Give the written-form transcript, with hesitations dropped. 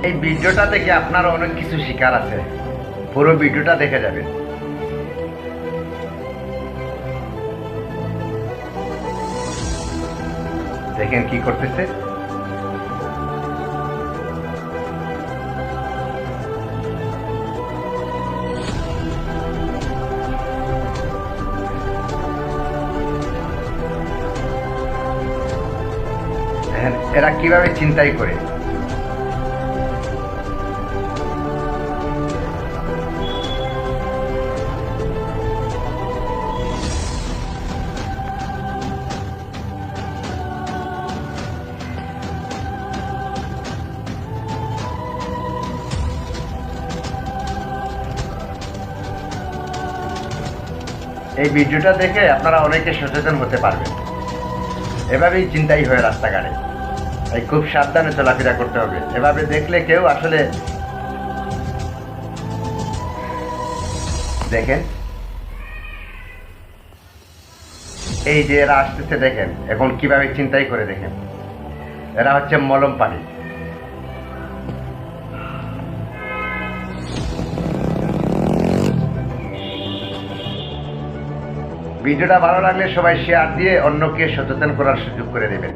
এই ভিডিওটা থেকে আপনার অনেক কিছু শিকার আছে, পুরো ভিডিওটা দেখে যাবেন। দেখেন কি করতেছে। দেখেন এরা কিভাবে চিন্তাই করে। এই ভিডিওটা দেখে আপনারা অনেকে সচেতন হতে পারবেন। এভাবেই চিন্তাই হয় রাস্তাঘাটে, তাই খুব সাবধানে চলাফেরা করতে হবে। এভাবে দেখলে কেউ আসলে দেখেন এই যে এরা আসতেছে, দেখেন এখন কিভাবে চিন্তাই করে। দেখেন এরা হচ্ছে মলম পানি। ভিডিওটা ভালো লাগলে সবাই শেয়ার দিয়ে অন্যকে সচেতন করার সুযোগ করে দেবেন।